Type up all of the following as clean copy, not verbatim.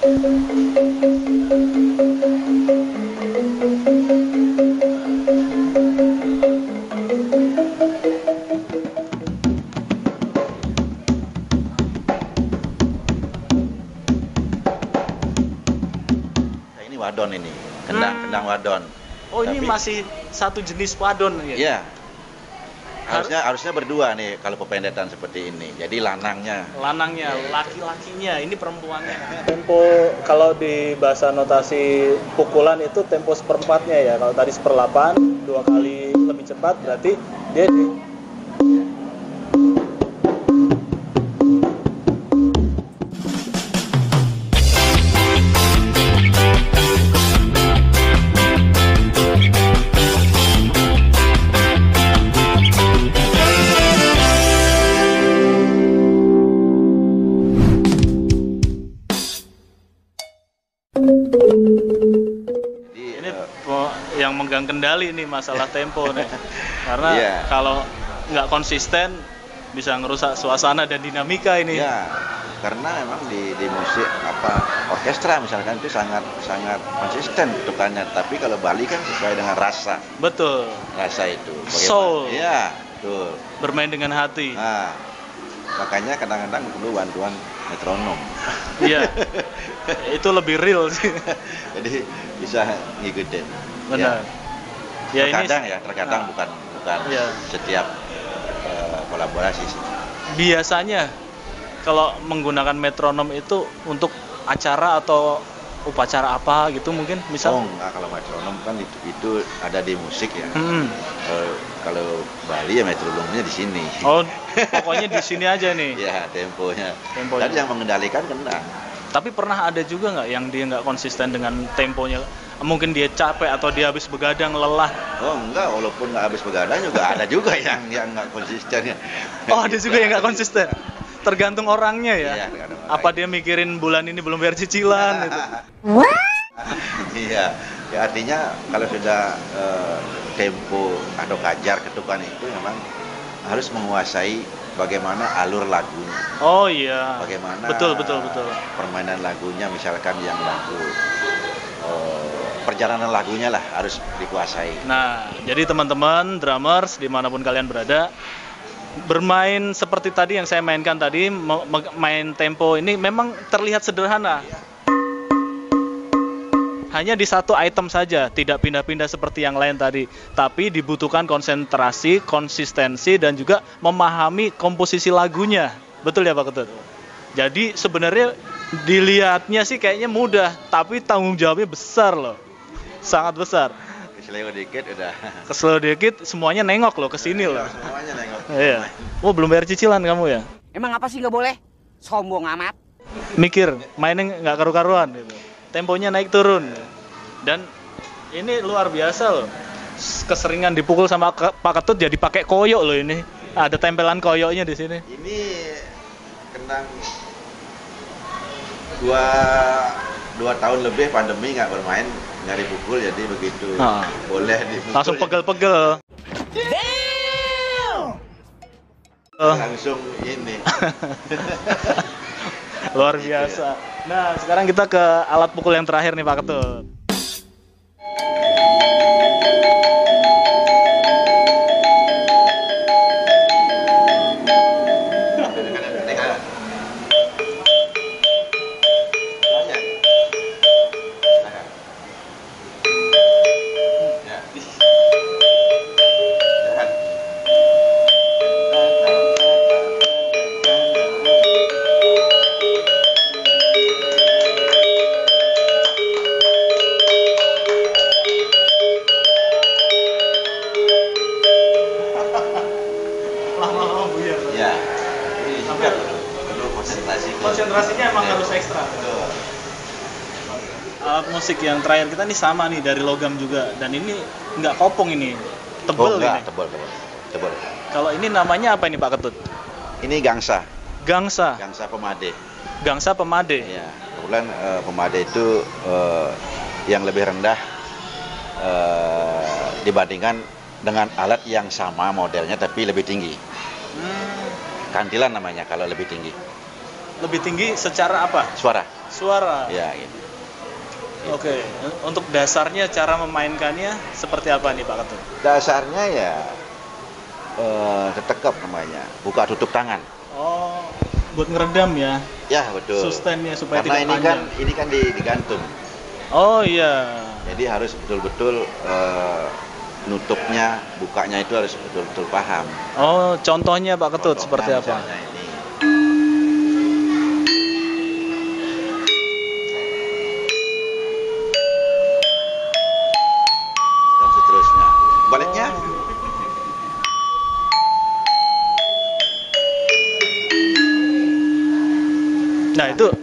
Ini wadon ini, kendang wadon. Oh, ini masih satu jenis wadon ya? Iya. Harusnya berdua nih kalau pependetan seperti ini. Jadi lanangnya, laki-lakinya, ini perempuannya. Tempo kalau di bahasa notasi pukulan itu tempo seperempatnya ya. Kalau tadi 1/8, 2 kali lebih cepat berarti dia yang megang kendali nih masalah tempo nih. Karena kalau nggak konsisten bisa ngerusak suasana dan dinamika ini. Iya. Karena memang di musik orkestra misalkan itu sangat konsisten ketukannya, tapi kalau Bali kan sesuai dengan rasa. Betul. Rasa itu. Soul. Iya, betul. Bermain dengan hati. Nah, makanya kadang-kadang perlu bantuan metronom. Iya. Itu lebih real sih. Jadi bisa ngikutin. Benar. Ya, terkadang bukan setiap kolaborasi sih. Biasanya kalau menggunakan metronom itu untuk acara atau upacara apa gitu mungkin misal? Oh enggak, kalau metronom kan itu ada di musik ya. Kalau Bali ya metronomnya di sini. Oh, pokoknya di sini aja nih. Ya, temponya. Dan yang mengendalikan kendang. Tapi pernah ada juga nggak yang dia nggak konsisten dengan temponya? Mungkin dia capek atau dia habis begadang lelah. Oh enggak, walaupun nggak habis begadang juga ada juga yang nggak konsisten ya. Oh, ada juga yang nggak konsisten. Tergantung orangnya ya. Iya, tergantung apa dia mikirin bulan ini belum bayar cicilan gitu. Iya, ya artinya kalau sudah tempo atau kajar ketukan itu memang harus menguasai bagaimana alur lagu. Oh iya. Bagaimana betul. Permainan lagunya, misalkan yang lagu perjalanan lagunya lah harus dikuasai. Nah, jadi teman-teman drummers dimanapun kalian berada, bermain seperti tadi yang saya mainkan tadi, main tempo ini memang terlihat sederhana. Hanya di satu item saja, tidak pindah-pindah seperti yang lain tadi. Tapi dibutuhkan konsentrasi, konsistensi, dan juga memahami komposisi lagunya. Betul ya Pak Ketut? Jadi sebenarnya dilihatnya sih kayaknya mudah, tapi tanggung jawabnya besar loh. Sangat besar. Kesel dikit semuanya nengok loh ke sini loh. Semuanya nengok. Iya. Oh, belum bayar cicilan kamu ya? Emang apa sih nggak boleh? Sombong amat. Mikir, mainnya nggak karu-karuan gitu. Temponya naik turun. Dan ini luar biasa loh. Keseringan dipukul sama Pak Ketut jadi pakai koyok loh ini. Ada tempelan koyoknya di sini. Ini kendang dua tahun lebih pandemi nggak bermain, nggak dipukul, jadi begitu boleh dipukul. Langsung pegel-pegel. Langsung ini. Luar biasa. Nah, sekarang kita ke alat pukul yang terakhir nih Pak Ketut. Konsentrasinya emang harus ekstra. Alat musik yang terakhir kita nih sama nih, dari logam juga, dan ini nggak kopong ini, tebel ini. Tebel. Kalau ini namanya apa ini Pak Ketut? Ini gangsa. Gangsa Pemade. Gangsa pemade. Ya, kebetulan pemade itu yang lebih rendah dibandingkan dengan alat yang sama modelnya tapi lebih tinggi. Kantilan namanya kalau lebih tinggi. Lebih tinggi secara apa? Suara. Ya, gitu. Oke. Untuk dasarnya cara memainkannya seperti apa nih Pak Ketut? Dasarnya ya tetekep namanya, buka tutup tangan. Oh, buat ngeredam ya. Ya, betul. Sustainnya supaya Karena tidak ini panjang. ini kan digantung. Oh iya. Jadi harus betul-betul nutupnya, bukanya itu harus betul-betul paham. Oh, contohnya Pak Ketut Contohnya seperti apa? misalnya ini. Dan seterusnya. Baliknya.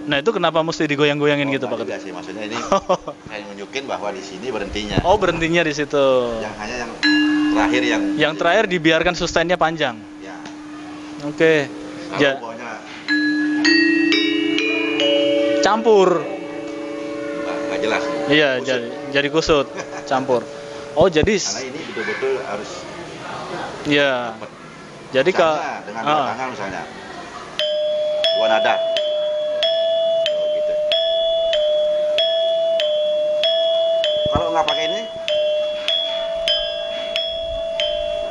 Nah itu kenapa mesti digoyang-goyangin gitu Pak Enggak Ketut? sih, maksudnya ini saya nunjukin bahwa di sini berhentinya. Oh, berhentinya di situ. Yang hanya yang terakhir yang Yang terakhir dibiarkan sustainnya panjang. ya. Oke. Kalau Ja, pokoknya campur. nggak jelas. Iya, Kusut. jadi kusut, campur. Oh, jadi Karena ini betul-betul harus ya. Jadi misalnya, dengan dua tangan misalnya. Dua nada. Oh, gitu. Kalau nggak pakai ini,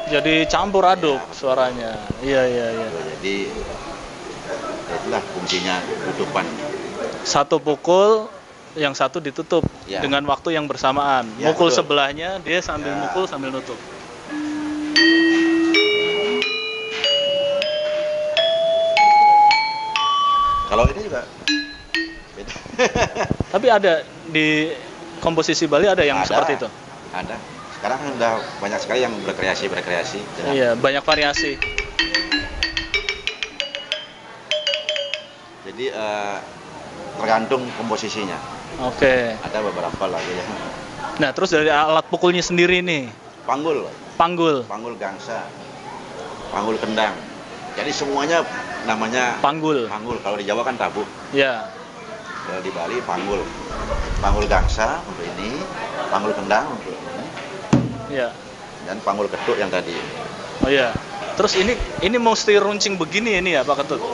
jadi campur aduk suaranya. Iya. jadi itulah fungsinya tutupan. Satu pukul, yang satu ditutup Ya. dengan waktu yang bersamaan. Ya, Mukul betul. sebelahnya, dia sambil Ya. mukul sambil nutup. Kalau ini juga beda. Tapi ada di komposisi Bali ada yang Ada, seperti itu. Ada. Sekarang kan udah banyak sekali yang berkreasi dengan Iya, banyak variasi. Jadi tergantung komposisinya. Oke. Ada beberapa lagu yang Nah, terus dari alat pukulnya sendiri nih, panggul, panggul, panggul gangsa, panggul kendang. Jadi semuanya namanya panggul. panggul. Kalau di Jawa kan tabu. Ya. Kalau di Bali panggul. Panggul gangsa untuk ini, panggul kendang untuk ini, Ya. dan panggul ketuk yang tadi. Oh iya. Terus ini mesti runcing begini ini ya Pak Ketut?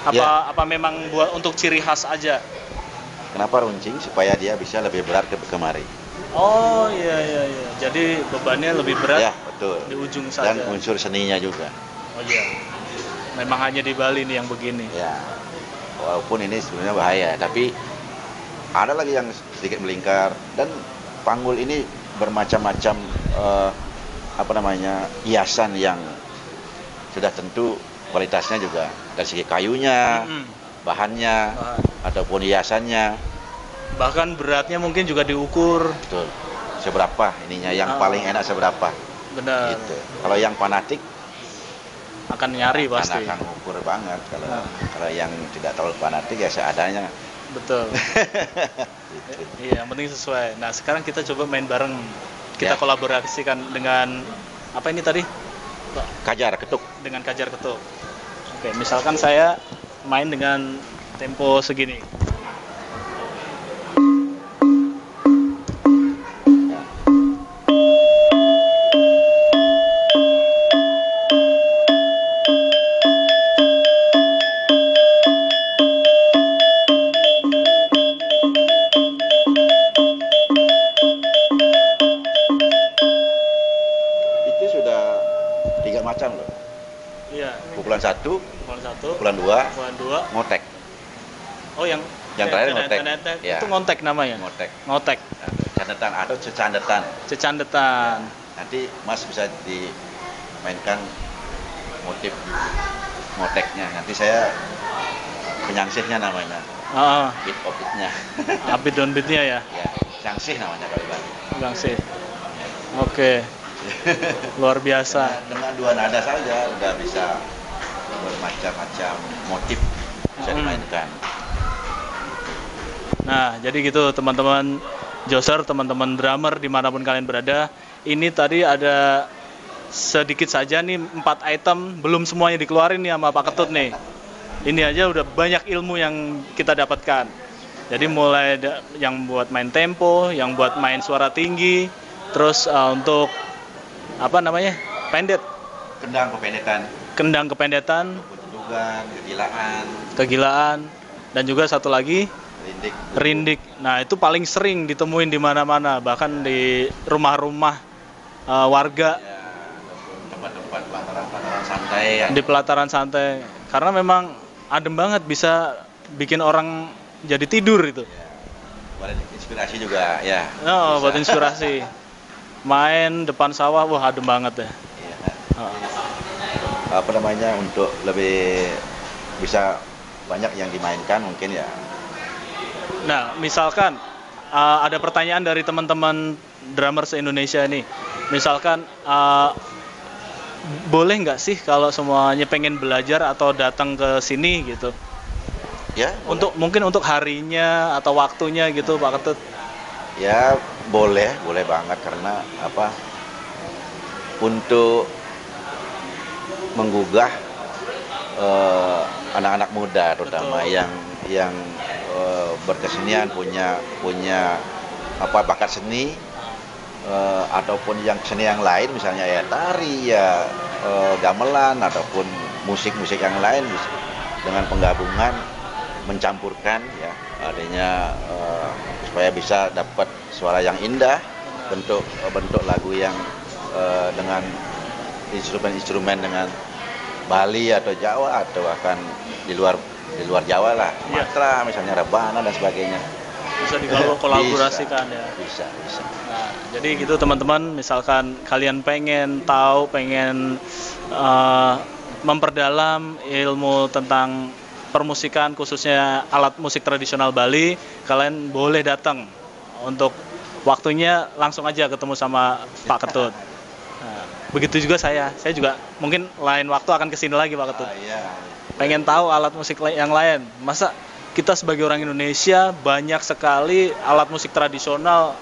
Apa memang buat untuk ciri khas aja? Kenapa runcing? Supaya dia bisa lebih berat ke kemari. Oh iya. Jadi bebannya lebih berat Ya, betul. di ujung saja. Dan unsur seninya juga. Oh iya. Memang hanya di Bali nih yang begini. Ya. Walaupun ini sebenarnya bahaya, tapi ada lagi yang sedikit melingkar, dan panggul ini bermacam-macam hiasan yang sudah tentu kualitasnya juga dari segi kayunya, bahannya, ataupun hiasannya. Bahkan beratnya mungkin juga diukur. Betul. Seberapa ininya yang paling enak seberapa. Benar. Gitu. Kalau yang fanatik Akan nyari pasti. akan ukur banget. Kalau yang tidak terlalu fanatik ya seadanya. Betul. Gitu. Iya, yang penting sesuai. Nah, sekarang kita coba main bareng. Kita Ya. kolaborasikan dengan apa ini tadi? Kajar, ketuk. Dengan Kajar Ketuk. Oke, misalkan saya main dengan tempo segini. Itu sudah 3 macam loh. Iya. Pukulan 1, Pukulan 1, pukulan 2, pukulan 2. ngotek. Oh, yang Terakhir ngotek. Ya. Itu ngontek namanya. Ngotek. Ngotek. Candetan atau cecandetan. Cecandetan. Nanti Mas bisa dimainkan motif ngoteknya. Nanti saya penyangsihnya namanya. Heeh. Beat of it-nya. Upbeat downbeatnya ya. Ya, syangsih namanya kalau di Bali. Bang sih. Oke. Luar biasa. Dengan 2 nada saja udah bisa bermacam-macam motif bisa dimainkan. Nah, jadi gitu teman-teman Joser, teman-teman drummer dimanapun kalian berada. Ini tadi ada sedikit saja nih 4 item, belum semuanya dikeluarin nih sama Pak Ketut nih. Ini aja udah banyak ilmu yang kita dapatkan. Jadi mulai yang buat main tempo, yang buat main suara tinggi, terus untuk apa namanya? Pendet, Kendang kependetan, kendang kependetan, kedudukan, kegilaan, kegilaan, dan juga satu lagi Rindik. Nah, itu paling sering ditemuin di mana-mana, bahkan di rumah-rumah warga, Ya, ataupun tempat-tempat pelataran santai ya. di pelataran santai. Karena memang adem banget, bisa bikin orang jadi tidur itu. Buat inspirasi juga ya. Oh, bisa. buat inspirasi. Main depan sawah, wah adem banget ya. Iya. Oh. Apa namanya, untuk lebih bisa banyak yang dimainkan mungkin ya. Nah, misalkan ada pertanyaan dari teman-teman drummer se-Indonesia ini. Misalkan boleh nggak sih kalau semuanya pengen belajar atau datang ke sini gitu? Ya, Mungkin untuk harinya atau waktunya gitu, Pak Ketut. ya boleh banget, karena apa? Untuk menggugah anak-anak muda terutama Betul. yang berkesenian, punya apa, bakat seni, ataupun yang seni yang lain, misalnya ya tari, ya gamelan, ataupun musik-musik yang lain, dengan penggabungan, mencampurkan ya, adanya supaya bisa dapat suara yang indah, bentuk lagu yang dengan instrumen-instrumen dengan Bali atau Jawa, atau bahkan di luar Jawa lah, Iya. Sumatera misalnya, rebana dan sebagainya. Bisa dikolaborasikan ya. Bisa. Nah, jadi gitu teman-teman, misalkan kalian pengen tahu, pengen memperdalam ilmu tentang permusikan, khususnya alat musik tradisional Bali, kalian boleh datang. Untuk waktunya langsung aja ketemu sama Pak Ketut. Nah, begitu juga saya juga mungkin lain waktu akan kesini lagi Pak Ketut. Iya. Pengen tahu alat musik yang lain. Masa kita sebagai orang Indonesia banyak sekali alat musik tradisional,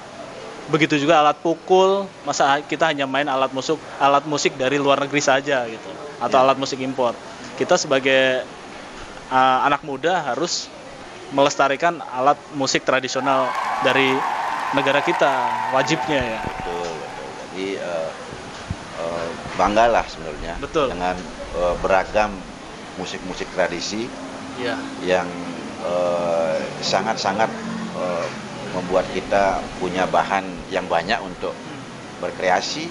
begitu juga alat pukul. Masa kita hanya main alat musik dari luar negeri saja gitu, atau alat musik impor. Kita sebagai anak muda harus melestarikan alat musik tradisional dari negara kita, wajibnya ya. Betul. Jadi banggalah sebenarnya Betul. dengan beragam musik-musik tradisi Iya. yang sangat-sangat membuat kita punya bahan yang banyak untuk berkreasi,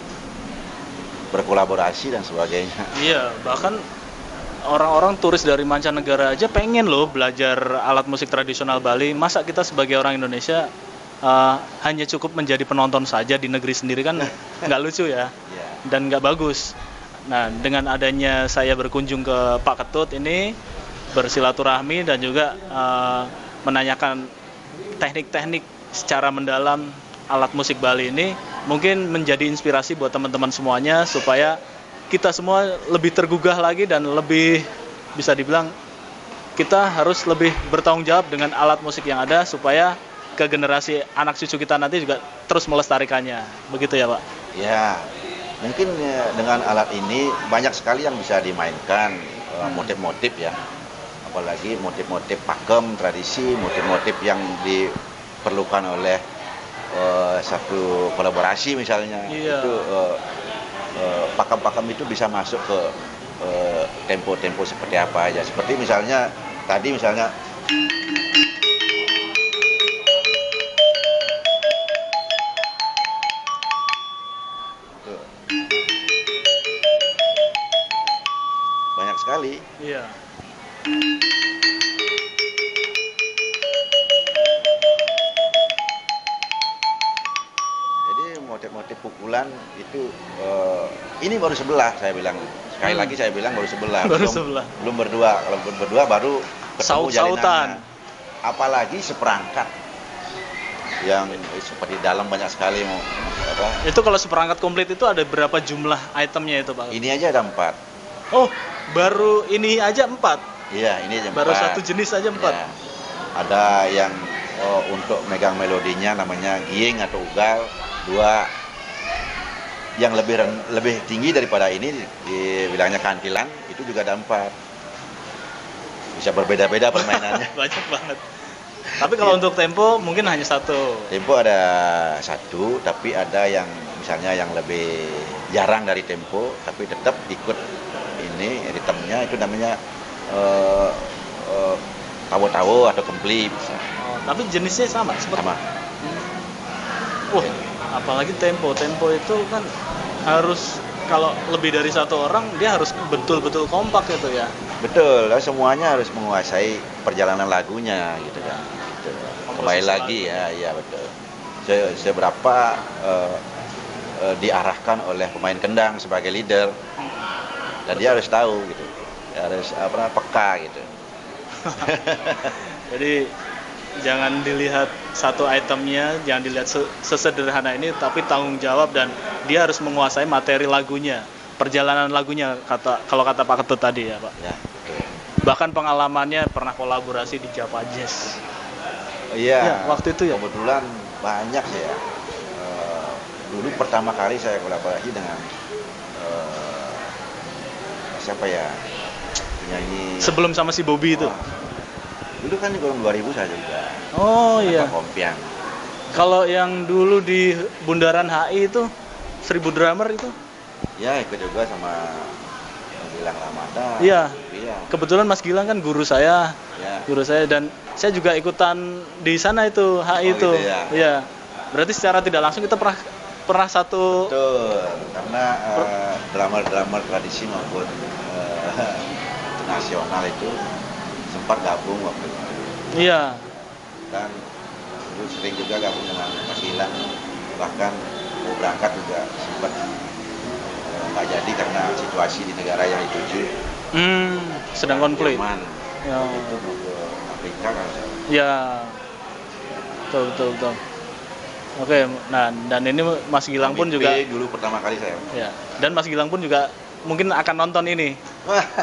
berkolaborasi dan sebagainya. Iya, bahkan orang-orang turis dari mancanegara aja pengen loh belajar alat musik tradisional Bali. Masa kita sebagai orang Indonesia hanya cukup menjadi penonton saja di negeri sendiri, kan nggak lucu ya, Ya. dan nggak bagus. Nah, dengan adanya saya berkunjung ke Pak Ketut ini, bersilaturahmi dan juga menanyakan teknik-teknik secara mendalam alat musik Bali ini, mungkin menjadi inspirasi buat teman-teman semuanya, supaya kita semua lebih tergugah lagi dan lebih, bisa dibilang, kita harus lebih bertanggung jawab dengan alat musik yang ada, supaya ke generasi anak cucu kita nanti juga terus melestarikannya. Begitu ya Pak? Ya, mungkin dengan alat ini banyak sekali yang bisa dimainkan, motif-motif ya, apalagi motif-motif pakem tradisi, motif-motif yang diperlukan oleh satu kolaborasi misalnya. Iya. Itu pakem-pakem itu bisa masuk ke tempo-tempo seperti apa aja, seperti misalnya tadi misalnya banyak sekali. Iya. Jadi motif-motif pukulan itu ini baru sebelah, saya bilang. Sekali lagi saya bilang baru sebelah. Baru sebelah. Belum berdua. Kalau berdua baru ketemu Saut-sautan. jaringannya. Apalagi seperangkat yang seperti dalam banyak sekali mau apa. Itu kalau seperangkat komplit itu ada berapa jumlah itemnya itu Pak? Ini aja ada 4. Oh, baru ini aja 4. Iya, ini aja 4. Baru satu jenis aja 4. Ya. Ada yang untuk megang melodinya namanya gieng atau ugal, 2. Yang lebih tinggi daripada ini dibilangnya kantilan, itu juga ada 4. Bisa berbeda-beda permainannya. Banyak banget. Tapi kalau untuk tempo mungkin hanya 1. Tempo ada 1, tapi ada yang misalnya yang lebih jarang dari tempo, tapi tetap ikut ini ritmenya, itu namanya tawo-tawo atau kempli bisa. Oh, Tapi jenisnya sama seperti. Sama. Wah, apalagi tempo itu kan harus, kalau lebih dari satu orang dia harus betul-betul kompak gitu ya. Betul, semuanya harus menguasai perjalanan lagunya gitu kan. Gitu. Kembali lagi ya, iya betul. Seberapa diarahkan oleh pemain kendang sebagai leader, dan dia harus tahu gitu, dia harus peka gitu. Jadi jangan dilihat satu itemnya, jangan dilihat sesederhana ini, tapi tanggung jawab dan dia harus menguasai materi lagunya, perjalanan lagunya, kalau kata Pak Ketut tadi ya Pak. Ya, betul. Bahkan pengalamannya pernah kolaborasi di Java Jazz. Iya. Ya, waktu itu ya. Kebetulan banyak ya. Dulu pertama kali saya kolaborasi dengan siapa ya, penyanyi. Sebelum sama si Bobby itu. Dulu kan di tahun 2000 saya juga. Oh iya. Kompiang. Kalau yang dulu di Bundaran HI itu 1000 drummer itu? Ya, ikut juga sama Gilang Ramadan. Iya. Iya. Kebetulan Mas Gilang kan guru saya. Ya. Guru saya, dan saya juga ikutan di sana itu, HI itu. Gitu ya. Iya. Berarti secara tidak langsung kita pernah satu. Betul, karena drummer tradisi maupun nasional itu sempat gabung waktu itu. Iya. Dan dulu sering juga gabung dengan Mas Gilang, bahkan mau berangkat juga sempat nggak jadi karena situasi di negara yang dituju Sedang konflik. Jerman. Ya. Itu mau ke Afrika kan. Ya. Betul. Oke, nah dan ini Mas Gilang pun juga. Dulu pertama kali saya. Ya. Dan Mas Gilang pun juga mungkin akan nonton ini.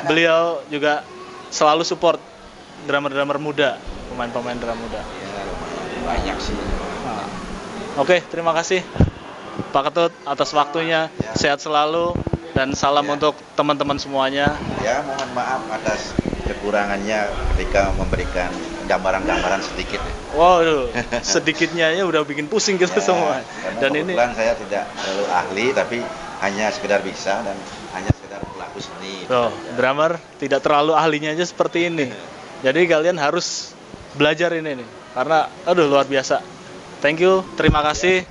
Beliau juga selalu support drummer-drummer muda, pemain-pemain drum muda. Ya, banyak sih. Nah. Oke, terima kasih Pak Ketut atas waktunya. Ya. Sehat selalu dan salam Ya. untuk teman-teman semuanya. Ya, mohon maaf atas kekurangannya ketika memberikan gambaran-gambaran sedikit. Waduh, sedikitnya ya udah bikin pusing kita semua. Karena Dan ini kebetulan saya tidak terlalu ahli, tapi hanya sekedar bisa dan hanya sekedar pelaku seni. tuh, drummer tidak terlalu ahlinya aja seperti ini. Jadi kalian harus belajar ini nih, karena aduh luar biasa. Thank you, terima kasih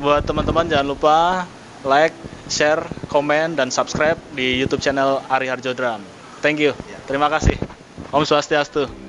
buat teman-teman, jangan lupa like, share, komen dan subscribe di YouTube channel Ari Harjo Drum. Thank you. Terima kasih. Om Swastiastu.